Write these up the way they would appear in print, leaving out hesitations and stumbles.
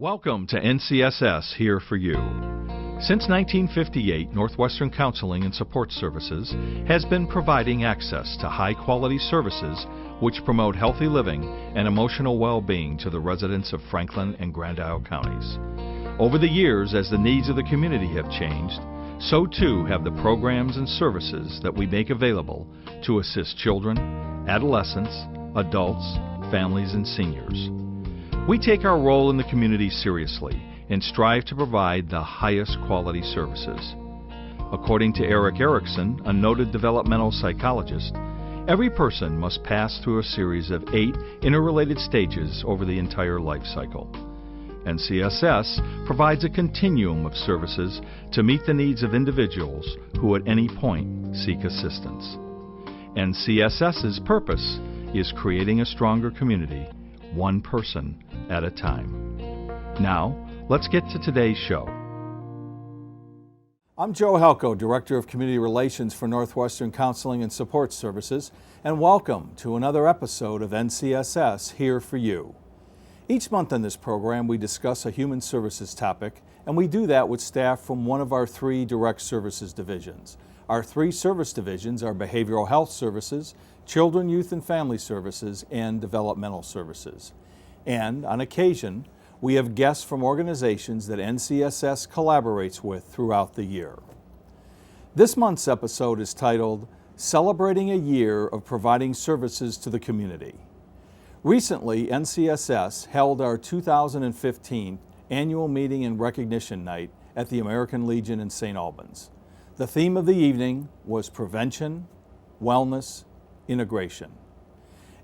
Welcome to NCSS Here for You. Since 1958, Northwestern Counseling and Support Services has been providing access to high-quality services which promote healthy living and emotional well-being to the residents of Franklin and Grand Isle counties. Over the years, as the needs of the community have changed, so too have the programs and services that we make available to assist children, adolescents, adults, families, and seniors. We take our role in the community seriously and strive to provide the highest quality services. According to Erik Erikson, a noted developmental psychologist, every person must pass through a series of 8 interrelated stages over the entire life cycle. NCSS provides a continuum of services to meet the needs of individuals who at any point seek assistance. NCSS's purpose is creating a stronger community, one person at a time. Now, let's get to today's show. I'm Joe Halco, Director of Community Relations for Northwestern Counseling and Support Services, and welcome to another episode of NCSS Here for You. Each month on this program, we discuss a human services topic, and we do that with staff from one of our 3 direct services divisions. Our 3 service divisions are Behavioral Health Services, Children, Youth, and Family Services, and Developmental Services. And on occasion, we have guests from organizations that NCSS collaborates with throughout the year. This month's episode is titled, Celebrating a Year of Providing Services to the Community. Recently, NCSS held our 2015 annual meeting and recognition night at the American Legion in St. Albans. The theme of the evening was prevention, wellness, integration.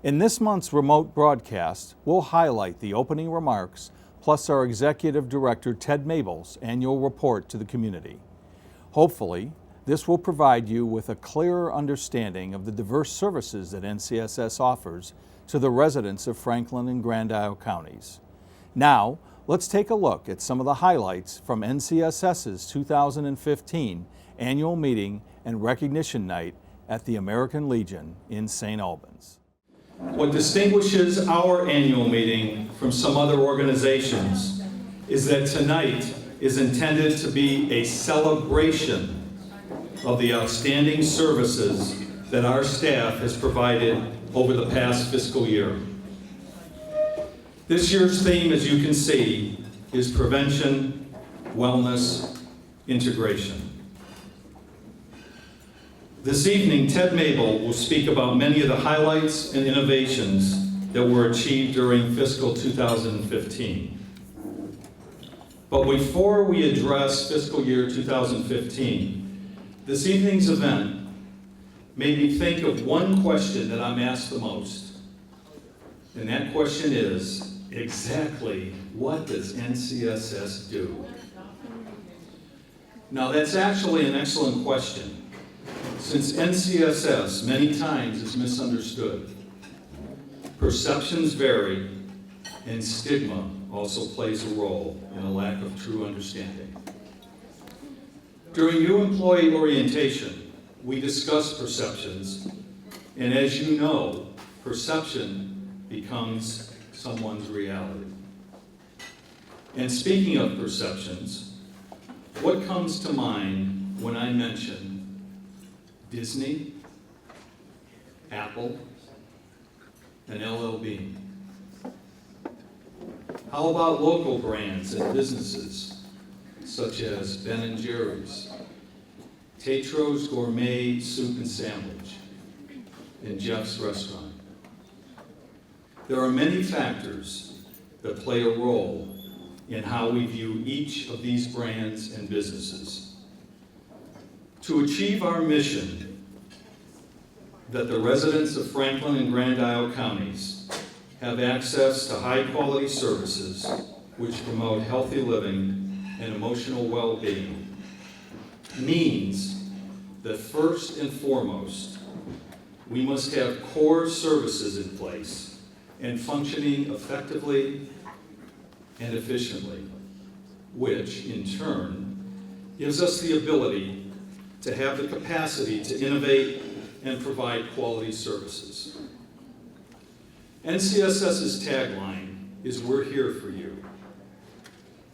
In this month's remote broadcast, we'll highlight the opening remarks plus our Executive Director Ted Mabel's annual report to the community. Hopefully, this will provide you with a clearer understanding of the diverse services that NCSS offers to the residents of Franklin and Grand Isle counties. Now, let's take a look at some of the highlights from NCSS's 2015 annual meeting and recognition night at the American Legion in St. Albans. What distinguishes our annual meeting from some other organizations is that tonight is intended to be a celebration of the outstanding services that our staff has provided over the past fiscal year. This year's theme, as you can see, is prevention, wellness, integration. This evening, Ted Mabel will speak about many of the highlights and innovations that were achieved during fiscal 2015. But before we address fiscal year 2015, this evening's event made me think of one question that I'm asked the most. And that question is, exactly what does NCSS do? Now, that's actually an excellent question, since NCSS many times is misunderstood. Perceptions vary, and stigma also plays a role in a lack of true understanding. During new employee orientation, we discuss perceptions, and as you know, perception becomes someone's reality. And speaking of perceptions, what comes to mind when I mention Disney, Apple, and LL Bean? How about local brands and businesses such as Ben & Jerry's, Tetro's Gourmet Soup and Sandwich, and Jeff's Restaurant? There are many factors that play a role in how we view each of these brands and businesses. To achieve our mission that the residents of Franklin and Grand Isle counties have access to high-quality services which promote healthy living and emotional well-being means that first and foremost, we must have core services in place and functioning effectively and efficiently, which in turn gives us the ability to have the capacity to innovate and provide quality services. NCSS's tagline is "We're here for you."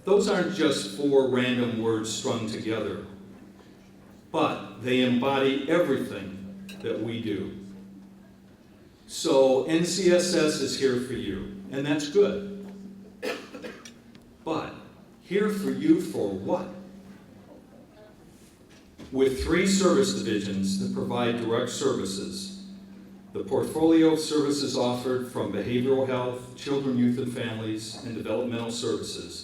Those aren't just four random words strung together, but they embody everything that we do. So NCSS is here for you, and that's good. But here for you for what? With 3 service divisions that provide direct services, the portfolio of services offered from behavioral health, children, youth, and families, and developmental services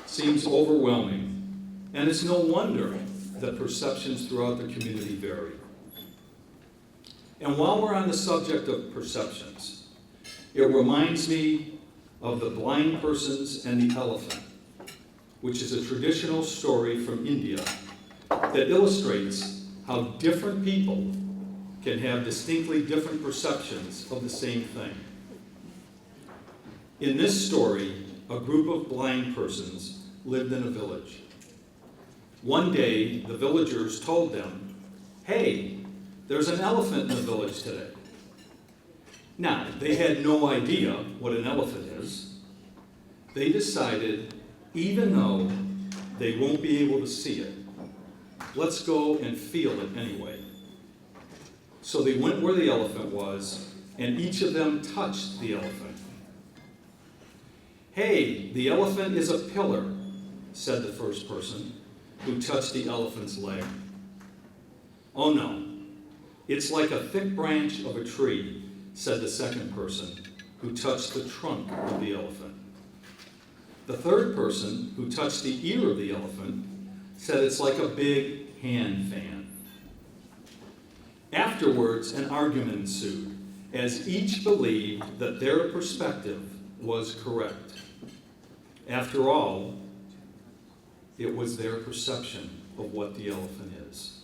seems overwhelming, and it's no wonder that perceptions throughout the community vary. And while we're on the subject of perceptions, it reminds me of the blind persons and the elephant, which is a traditional story from India that illustrates how different people can have distinctly different perceptions of the same thing. In this story, a group of blind persons lived in a village. One day, the villagers told them, "Hey, there's an elephant in the village today." Now, they had no idea what an elephant is. They decided, even though they won't be able to see it, let's go and feel it anyway. So they went where the elephant was, and each of them touched the elephant. "Hey, the elephant is a pillar," said the first person, who touched the elephant's leg. "Oh no, it's like a thick branch of a tree," said the second person, who touched the trunk of the elephant. The third person, who touched the ear of the elephant, said it's like a big hand fan. Afterwards, an argument ensued, as each believed that their perspective was correct. After all, it was their perception of what the elephant is.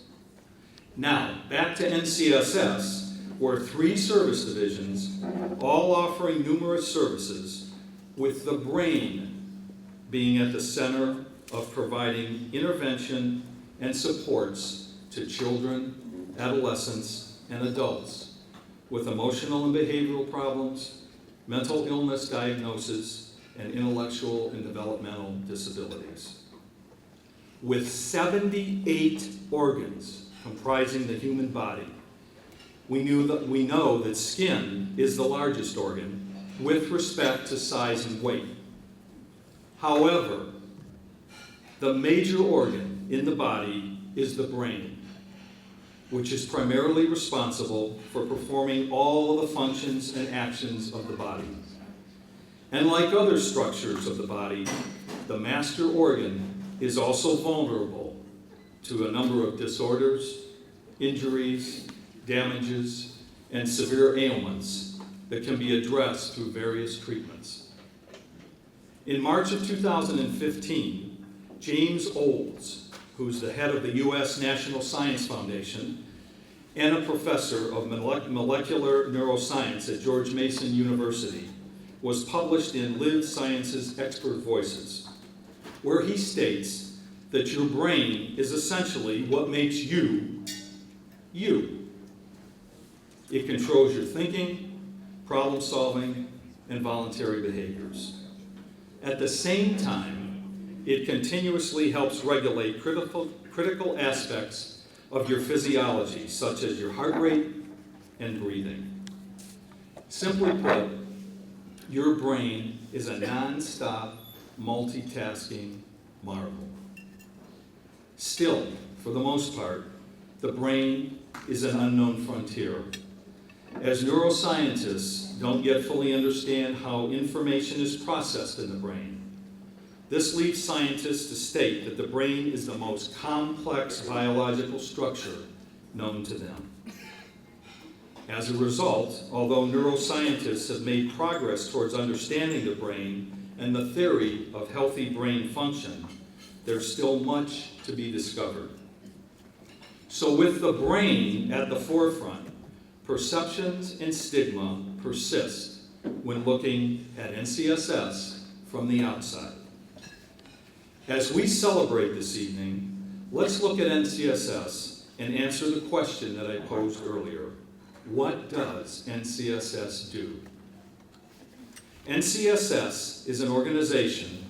Now, back to NCSS, where 3 service divisions, all offering numerous services, with the brain being at the center of providing intervention and supports to children, adolescents, and adults with emotional and behavioral problems, mental illness diagnosis, and intellectual and developmental disabilities. With 78 organs comprising the human body, we know that skin is the largest organ with respect to size and weight. However, the major organ in the body is the brain, which is primarily responsible for performing all of the functions and actions of the body. And like other structures of the body, the master organ is also vulnerable to a number of disorders, injuries, damages, and severe ailments that can be addressed through various treatments. In March of 2015, James Olds, who's the head of the U.S. National Science Foundation and a professor of molecular neuroscience at George Mason University, was published in Live Science's Expert Voices, where he states that your brain is essentially what makes you, you. It controls your thinking, problem solving, and voluntary behaviors. At the same time, it continuously helps regulate critical aspects of your physiology, such as your heart rate and breathing. Simply put, your brain is a non-stop, multitasking marvel. Still, for the most part, the brain is an unknown frontier, as neuroscientists don't yet fully understand how information is processed in the brain. This leads scientists to state that the brain is the most complex biological structure known to them. As a result, although neuroscientists have made progress towards understanding the brain and the theory of healthy brain function, there's still much to be discovered. So with the brain at the forefront, perceptions and stigma persist when looking at NCSS from the outside. As we celebrate this evening, let's look at NCSS and answer the question that I posed earlier. What does NCSS do? NCSS is an organization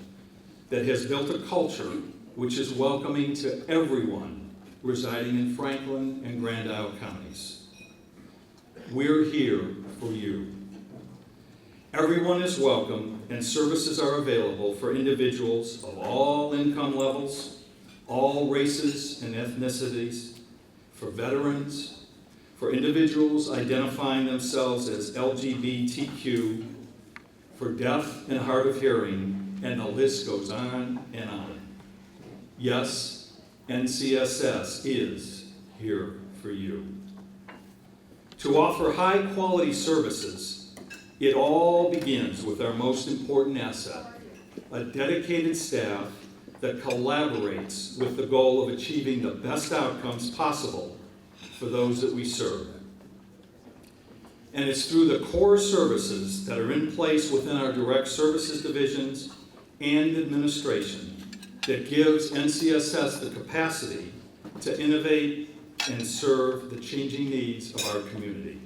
that has built a culture which is welcoming to everyone residing in Franklin and Grand Isle counties. We're here for you. Everyone is welcome, and services are available for individuals of all income levels, all races and ethnicities, for veterans, for individuals identifying themselves as LGBTQ, for deaf and hard of hearing, and the list goes on and on. Yes, NCSS is here for you. To offer high-quality services, it all begins with our most important asset, a dedicated staff that collaborates with the goal of achieving the best outcomes possible for those that we serve. And it's through the core services that are in place within our direct services divisions and administration that gives NCSS the capacity to innovate and serve the changing needs of our community.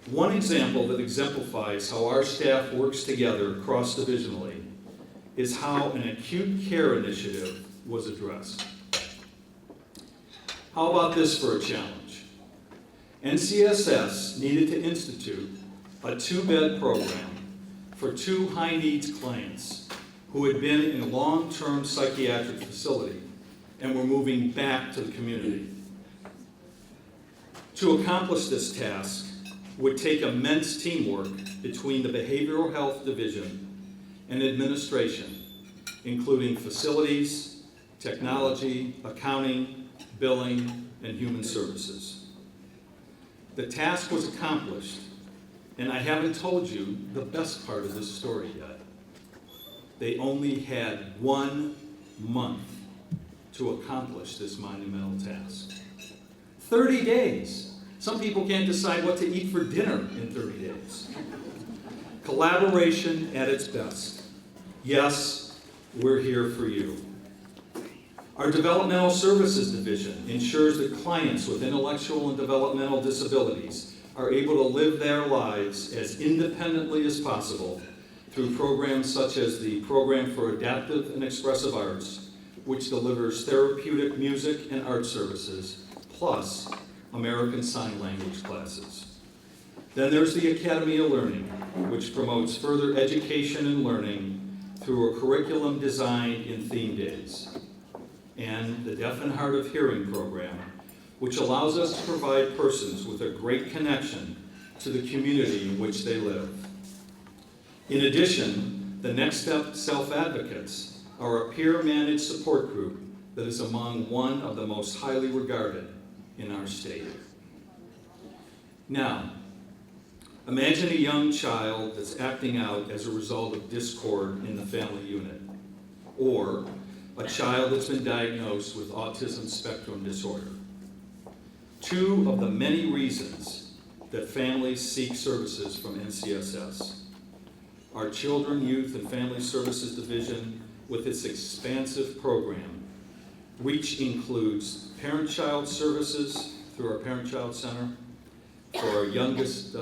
One example that exemplifies how our staff works together cross-divisionally is how an acute care initiative was addressed. How about this for a challenge? NCSS needed to institute a 2-bed program for 2 high-needs clients who had been in a long-term psychiatric facility and were moving back to the community. To accomplish this task would take immense teamwork between the Behavioral Health Division and administration, including facilities, technology, accounting, billing, and human services. The task was accomplished, and I haven't told you the best part of this story yet. They only had 1 month to accomplish this monumental task. 30 days. Some people can't decide what to eat for dinner in 30 days. Collaboration at its best. Yes, we're here for you. Our Developmental Services Division ensures that clients with intellectual and developmental disabilities are able to live their lives as independently as possible through programs such as the Program for Adaptive and Expressive Arts, which delivers therapeutic music and art services, plus American Sign Language classes. Then there's the Academy of Learning, which promotes further education and learning through a curriculum designed in theme days. And the Deaf and Hard of Hearing program, which allows us to provide persons with a great connection to the community in which they live. In addition, the Next Step Self-Advocates are a peer-managed support group that is among one of the most highly regarded in our state. Now, imagine a young child that's acting out as a result of discord in the family unit, or a child that's been diagnosed with autism spectrum disorder. 2 of the many reasons that families seek services from NCSS. Our Children, Youth, and Family Services Division, with its expansive program, which includes parent-child services through our Parent-Child Center for our youngest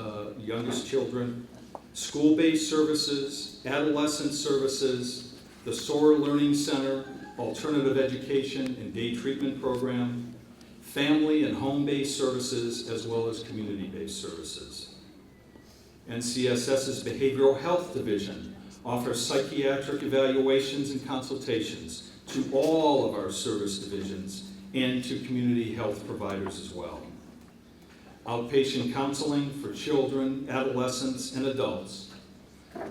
children, school-based services, adolescent services, the SOAR Learning Center, alternative education and day treatment program, family and home-based services, as well as community-based services. NCSS's Behavioral Health Division offers psychiatric evaluations and consultations to all of our service divisions and to community health providers as well. Outpatient counseling for children, adolescents, and adults,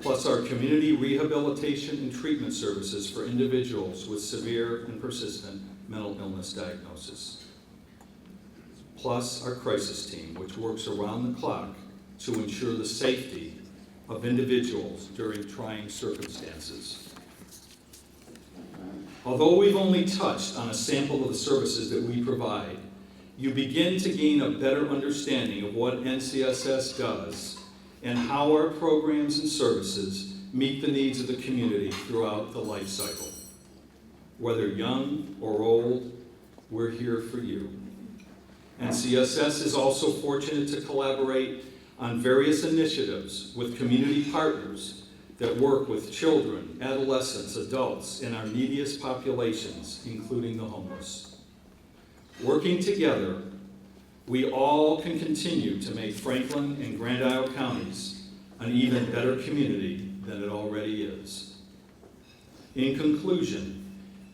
plus our community rehabilitation and treatment services for individuals with severe and persistent mental illness diagnosis. Plus our crisis team, which works around the clock to ensure the safety of individuals during trying circumstances. Although we've only touched on a sample of the services that we provide, you begin to gain a better understanding of what NCSS does and how our programs and services meet the needs of the community throughout the life cycle. Whether young or old, we're here for you. NCSS is also fortunate to collaborate on various initiatives with community partners that work with children, adolescents, adults in our neediest populations, including the homeless. Working together, we all can continue to make Franklin and Grand Isle counties an even better community than it already is. In conclusion,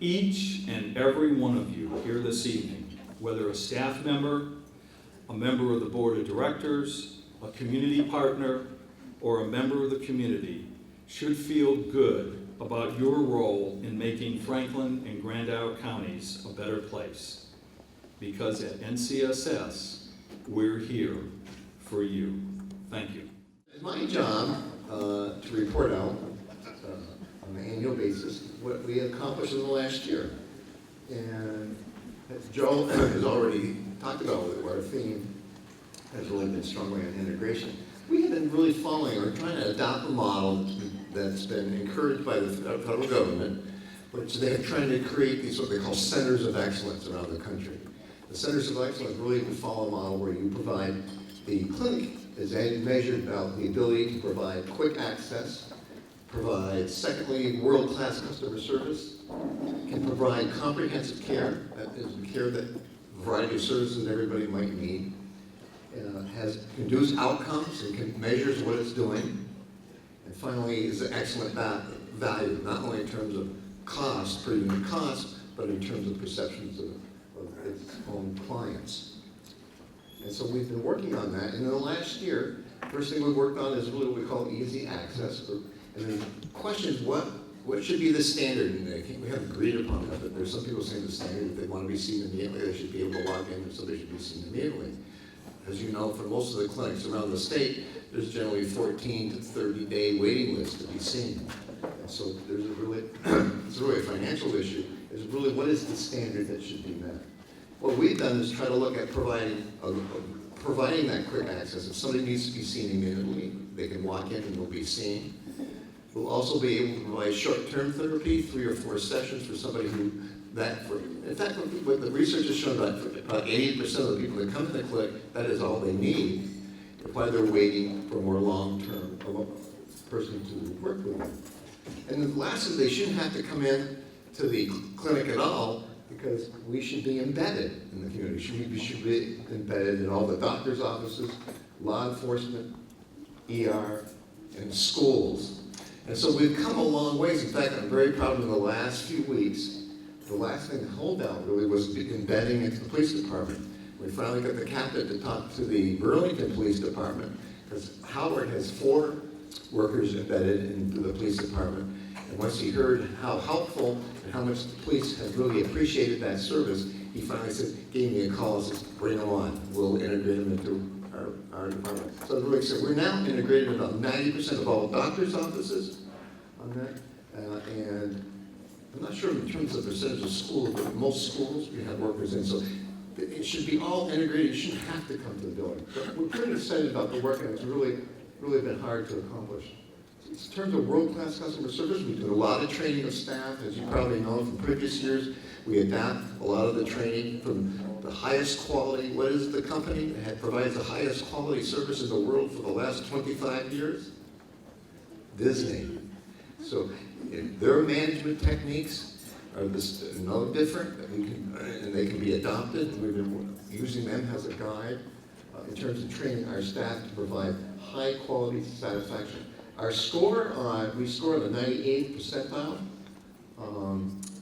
each and every one of you here this evening, whether a staff member, a member of the board of directors, a community partner, or a member of the community, should feel good about your role in making Franklin and Grand Isle counties a better place. Because at NCSS, we're here for you. Thank you. It's my job to report out on an annual basis what we accomplished in the last year. And as Joe has already talked about, our theme has really been strongly on integration. We have been really following or trying to adopt a model that's been encouraged by the federal government, which they're trying to create these what they call centers of excellence around the country. The centers of excellence really follow a model where you provide, the clinic is measured about the ability to provide quick access, provide, secondly, world-class customer service, can provide comprehensive care, that is the care that a variety of services everybody might need, can do outcomes and can measures what it's doing, and finally is an excellent value, not only in terms of cost, per unit cost, but in terms of perceptions of its own clients. And so we've been working on that, and in the last year, first thing we worked on is really what we call easy access, and then the question is what should be the standard? And I think we haven't agreed upon that, but there's some people saying the standard, if they want to be seen immediately, they should be able to log in, so they should be seen immediately. As you know, for most of the clinics around the state, there's generally 14 to 30-day waiting list to be seen. And so there's it's really a financial issue, is really what is the standard that should be met? What we've done is try to look at providing that quick access. If somebody needs to be seen immediately, they can walk in and they'll be seen. We'll also be able to provide short-term therapy, 3 or 4 sessions for somebody in fact, what the research has shown about 80% of the people that come to the clinic, that is all they need, while they're waiting for more long-term person to work with them. And then lastly, they shouldn't have to come in to the clinic at all, because we should be embedded in the community. We should be embedded in all the doctor's offices, law enforcement, ER, and schools. And so we've come a long ways. In fact, I'm very proud of the last few weeks. The last thing to hold down really was embedding into the police department. We finally got the captain to talk to the Burlington Police Department, because Howard has 4 workers embedded into the police department. And once he heard how helpful and how much the police had really appreciated that service, he finally gave me a call and says, bring them on. We'll integrate them into our department. So really excited. We're now integrated in about 90% of all doctor's offices on that. And I'm not sure in terms of percentage of schools, but most schools we have workers in. So it should be all integrated. You shouldn't have to come to the building. But we're pretty excited about the work, and it's really been hard to accomplish. In terms of world-class customer service, we do a lot of training of staff. As you probably know from previous years, we adapt a lot of the training from the highest quality. What is the company that provides the highest quality service in the world for the last 25 years? Disney. So their management techniques are no different, and they can be adopted. We've been using them as a guide in terms of training our staff to provide high quality satisfaction. Our score, we score on the 98th percentile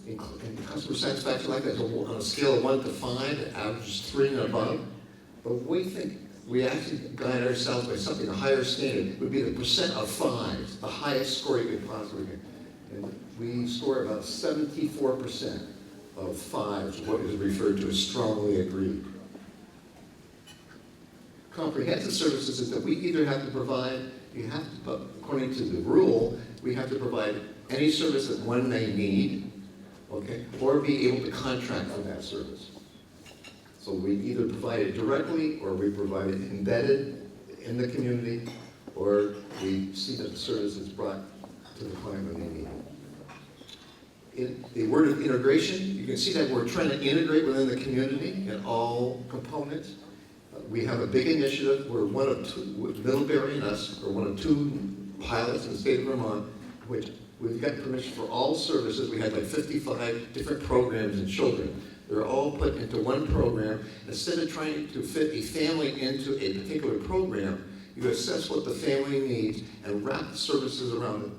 in customer satisfaction, like that, on a scale of 1 to 5, it averages 3 and above. But we think we actually guide ourselves by something, a higher standard would be the percent of 5s, the highest score you could possibly get. And we score about 74% of 5s, what is referred to as strongly agreed. Comprehensive services is that we either have to provide, according to the rule, we have to provide any service that one may need, okay, or be able to contract for that service. So we either provide it directly, or we provide it embedded in the community, or we see that the service is brought to the client when they need it. In the word of integration, you can see that we're trying to integrate within the community in all components. We have a big initiative. We're one of 2, Middlebury and us, are one of 2 pilots in the state of Vermont which we've got permission for all services. We had like 55 different programs in children. They're all put into one program. Instead of trying to fit a family into a particular program, you assess what the family needs and wrap the services around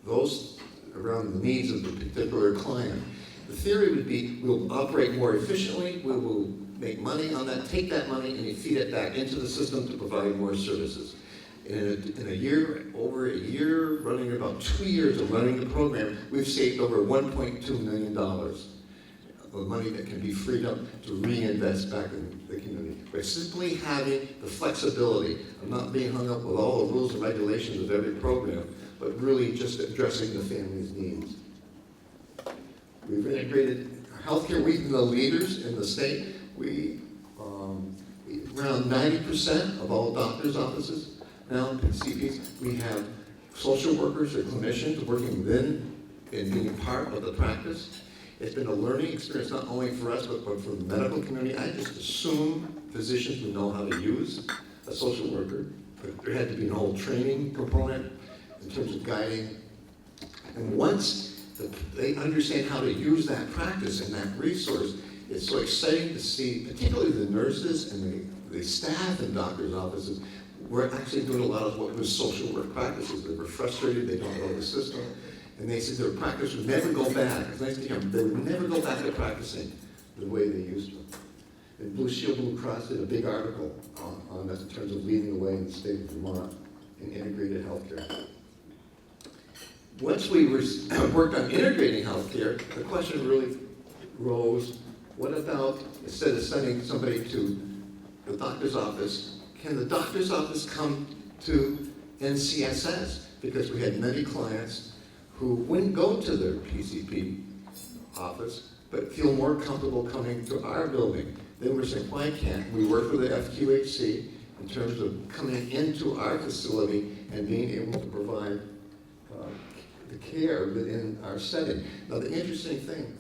the needs of the particular client. The theory would be we'll operate more efficiently, we will make money on that, take that money and you feed it back into the system to provide more services. In a year, over a year, running about 2 years of running the program, we've saved over $1.2 million of money that can be freed up to reinvest back in the community. By simply having the flexibility of not being hung up with all the rules and regulations of every program, but really just addressing the family's needs. We've integrated healthcare. We've been the leaders in the state. Around 90% of all doctors' offices now in CPs, we have social workers or clinicians working within and being part of the practice. It's been a learning experience not only for us, but for the medical community. I just assume physicians would know how to use a social worker, but there had to be an whole training component in terms of guiding. And once they understand how to use that practice and that resource, it's so exciting to see, particularly the nurses and the staff in doctors' offices. We're actually doing a lot of what was social work practices. They were frustrated, they don't know the system. And they said their practice would never go back. It's nice to hear them. They would never go back to practicing the way they used to. And Blue Shield Blue Cross did a big article on that in terms of leading the way in the state of Vermont in integrated healthcare. Once we worked on integrating healthcare, the question really rose, what about, instead of sending somebody to the doctor's office, can the doctor's office come to NCSS? Because we had many clients who wouldn't go to their PCP office, but feel more comfortable coming to our building. Then we're saying, why can't we work with the FQHC in terms of coming into our facility and being able to provide the care within our setting? Now the interesting thing,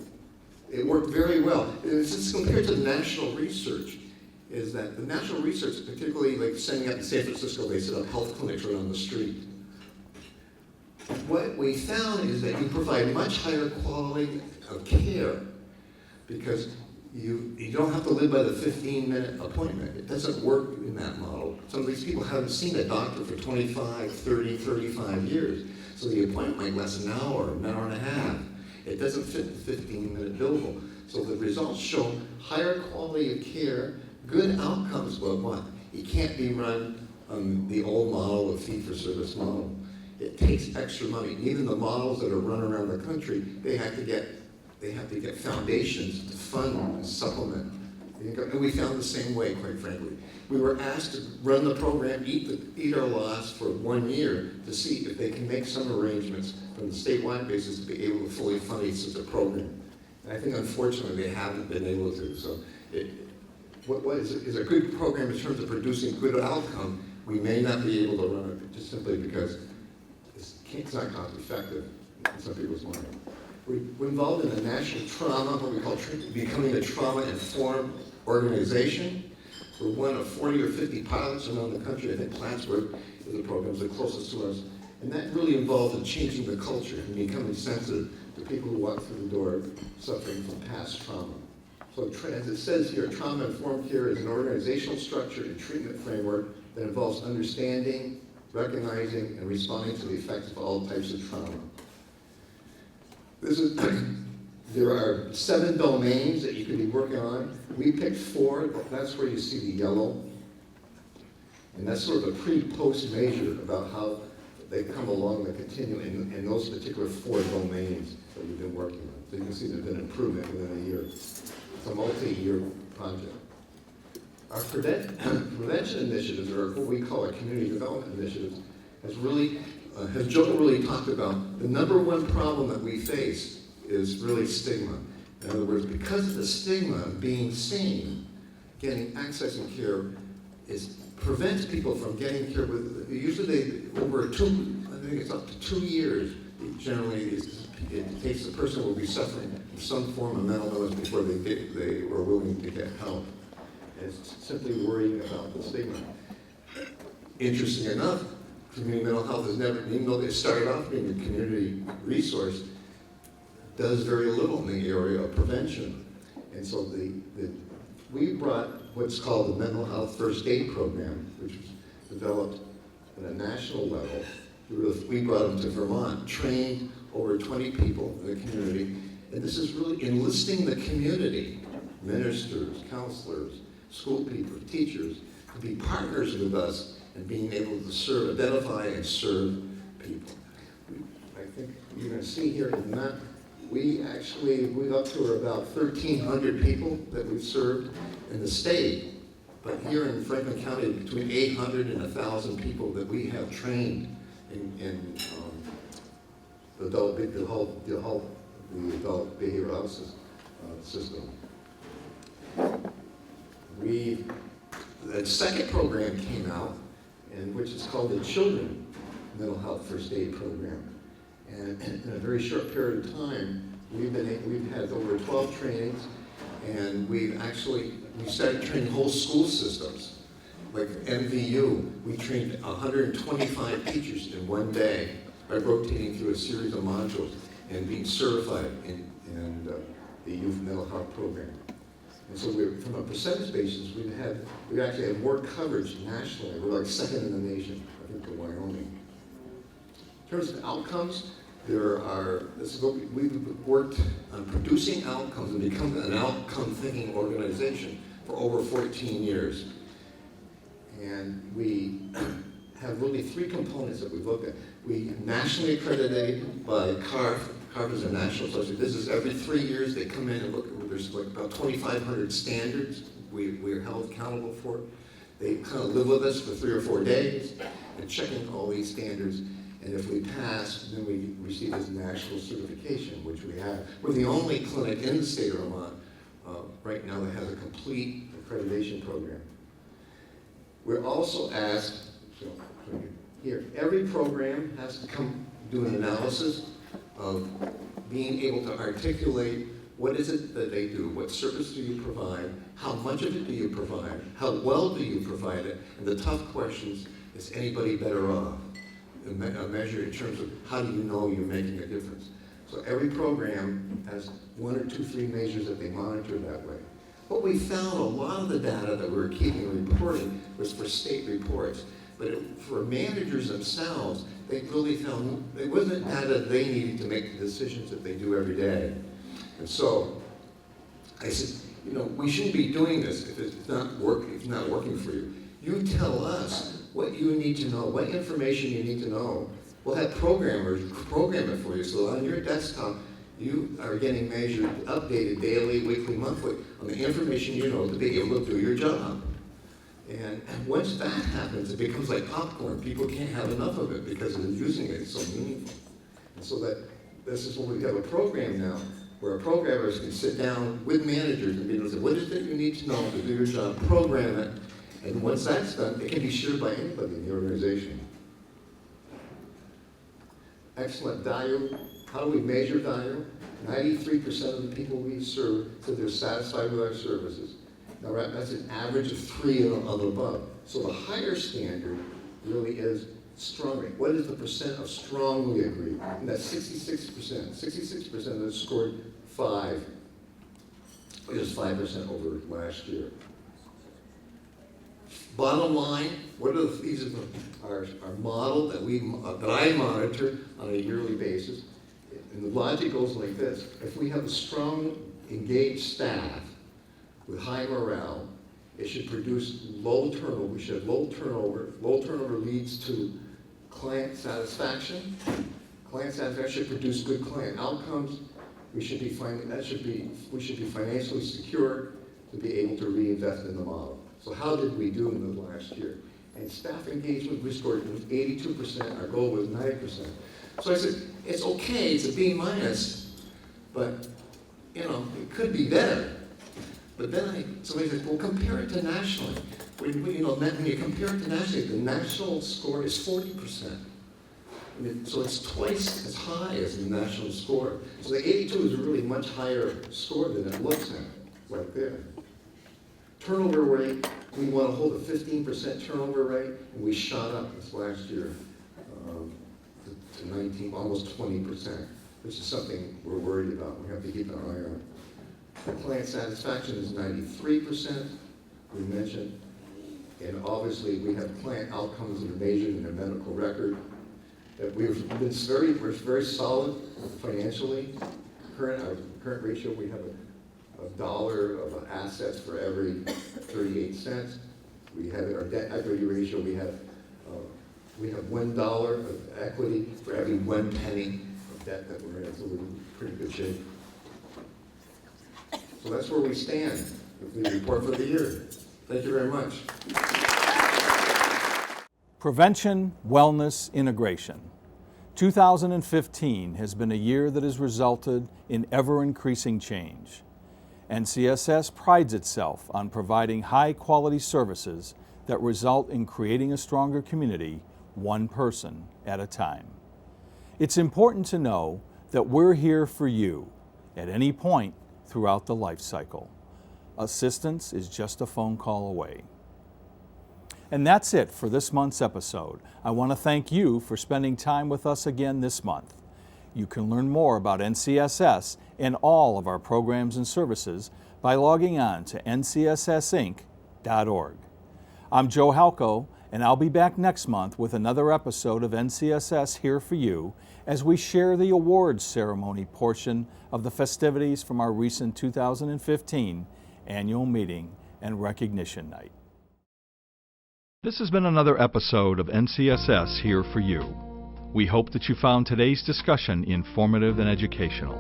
it worked very well. This is compared to the national research, is that the national research, particularly like sending out in San Francisco, they set up health clinics right on the street. What we found is that you provide much higher quality of care because you don't have to live by the 15-minute appointment. It doesn't work in that model. Some of these people haven't seen a doctor for 25, 30, 35 years. So the appointment might last an hour and a half. It doesn't fit the 15-minute billable. So the results show higher quality of care, good outcomes, but what? It can't be run on the old model, the fee-for-service model. It takes extra money. Even the models that are run around the country, they have to get foundations to fund and supplement. And we found the same way, quite frankly. We were asked to run the program, eat our loss for 1 year to see if they can make some arrangements from the statewide basis to be able to fully fund each of the program. And I think unfortunately they haven't been able to. So what is a good program in terms of producing good outcome, we may not be able to run it just simply because it's not cost effective in some people's mind. We're involved in a national trauma, what we call becoming a trauma-informed organization. We're one of 40 or 50 pilots around the country. I think Plattsburgh is the program the closest to us. And that really involved in changing the culture and becoming sensitive to people who walk through the door suffering from past trauma. So as it says here, trauma-informed care is an organizational structure and treatment framework that involves understanding, recognizing, and responding to the effects of all types of trauma. There are 7 domains that you can be working on. We picked 4. That's where you see the yellow. And that's sort of a pre-post measure about how they come along and continue in those particular 4 domains that we've been working on. So you can see there's been improvement within a year. It's a multi-year project. Our prevention initiatives, or what we call our community development initiatives, has Joe really talked about the number 1 problem that we face is really stigma. In other words, because of the stigma of being seen, getting access and care prevents people from getting care with, usually over I think it's up to 2 years, generally it takes the person who will be suffering from some form of mental illness before they are willing to get help. It's simply worrying about the stigma. Interesting enough, Community mental health has never, even though they started off being a community resource, does very little in the area of prevention. And so we brought what's called the Mental Health First Aid Program, which was developed at a national level. We brought them to Vermont, trained over 20 people in the community, and this is really enlisting the community, ministers, counselors, school people, teachers, to be partners with us and being able to serve, identify and serve people. I think you're going to see here in the map, we've up to about 1,300 people that we've served in the state. But here in Franklin County, between 800 and 1,000 people that we have trained in the adult behavioral health system. The second program came out, which is called the Children Mental Health First Aid Program. And in a very short period of time, we've had over 12 trainings, and we started training whole school systems. Like MVU, we trained 125 teachers in one day by rotating through a series of modules and being certified in the youth mental health program. And so from a percentage basis, we actually had more coverage nationally. We're like second in the nation, I think, to Wyoming. In terms of outcomes, we've worked on producing outcomes and become an outcome-thinking organization for over 14 years. And we have really three components that we've looked at. We nationally accredited by CARF. CARF is a national association. This is every 3 years they come in and look. There's like about 2,500 standards we're held accountable for. They kind of live with us for 3 or 4 days and checking all these standards. And if we pass, then we receive this national certification, which we have. We're the only clinic in the state of Vermont right now that has a complete accreditation program. We're also asked, here, every program has to come do an analysis of being able to articulate what is it that they do, what service do you provide, how much of it do you provide, how well do you provide it, and the tough questions, is anybody better off? A measure in terms of how do you know you're making a difference. So every program has 1 or 2, 3 measures that they monitor that way. What we found, a lot of the data that we were keeping and reporting was for state reports. But for managers themselves, they really found it wasn't data they needed to make the decisions that they do every day. And so I said, we shouldn't be doing this if it's not working for you. You tell us what you need to know, what information you need to know. We'll have programmers program it for you. So on your desktop, you are getting measured, updated daily, weekly, monthly on the information you know to be able to do your job. And once that happens, it becomes like popcorn. People can't have enough of it because they're using it. It's so meaningful. And so this is when we have a program now where programmers can sit down with managers and be able to say, what is it you need to know to do your job? Program it. And once that's done, it can be shared by anybody in the organization. Excellent value. How do we measure value? 93% of the people we serve said they're satisfied with our services. Now, that's an average of 3 and above. So the higher standard really is strongly. What is the percent of strongly agree? And that's 66%. 66% of them scored 5. It was 5% over last year. Bottom line, these are our model that I monitor on a yearly basis. And the logic goes like this. If we have a strong, engaged staff with high morale, it should produce low turnover. We should have low turnover. Low turnover leads to client satisfaction. Client satisfaction should produce good client outcomes. We should be financially secure to be able to reinvest in the model. So how did we do in the last year? And staff engagement, we scored 82%. Our goal was 90%. So I said, it's okay, it's a B-, but it could be better. But then somebody says, well, compare it to nationally. When you compare it to nationally, the national score is 40%. So it's twice as high as the national score. So the 82 is a really much higher score than it looks at, right there. Turnover rate, we want to hold a 15% turnover rate, and we shot up this last year to 19, almost 20%, which is something we're worried about. We have to keep an eye on. The client satisfaction is 93%, we mentioned. And obviously, we have client outcomes that are measured in their medical record. That we're very solid financially. Our current ratio, we have a dollar of assets for every 38 cents. We have our debt equity ratio. We have $1 of equity for every 1 penny of debt that we're in. So we're in pretty good shape. So that's where we stand with the report for the year. Thank you very much. Prevention, wellness, integration. 2015 has been a year that has resulted in ever-increasing change. NCSS prides itself on providing high-quality services that result in creating a stronger community, one person at a time. It's important to know that we're here for you at any point throughout the life cycle. Assistance is just a phone call away. And that's it for this month's episode. I want to thank you for spending time with us again this month. You can learn more about NCSS and all of our programs and services by logging on to ncssinc.org. I'm Joe Halco, and I'll be back next month with another episode of NCSS Here for You as we share the awards ceremony portion of the festivities from our recent 2015 annual meeting and recognition night. This has been another episode of NCSS Here for You. We hope that you found today's discussion informative and educational.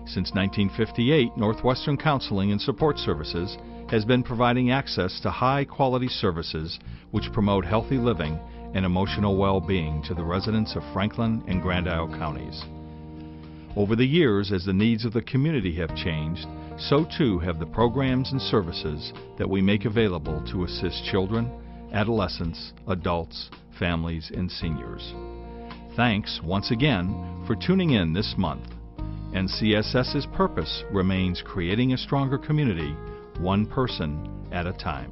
Since 1958, Northwestern Counseling and Support Services has been providing access to high-quality services which promote healthy living and emotional well-being to the residents of Franklin and Grand Isle counties. Over the years, as the needs of the community have changed, so too have the programs and services that we make available to assist children, adolescents, adults, families, and seniors. Thanks once again for tuning in this month. NCSS's purpose remains creating a stronger community, one person at a time.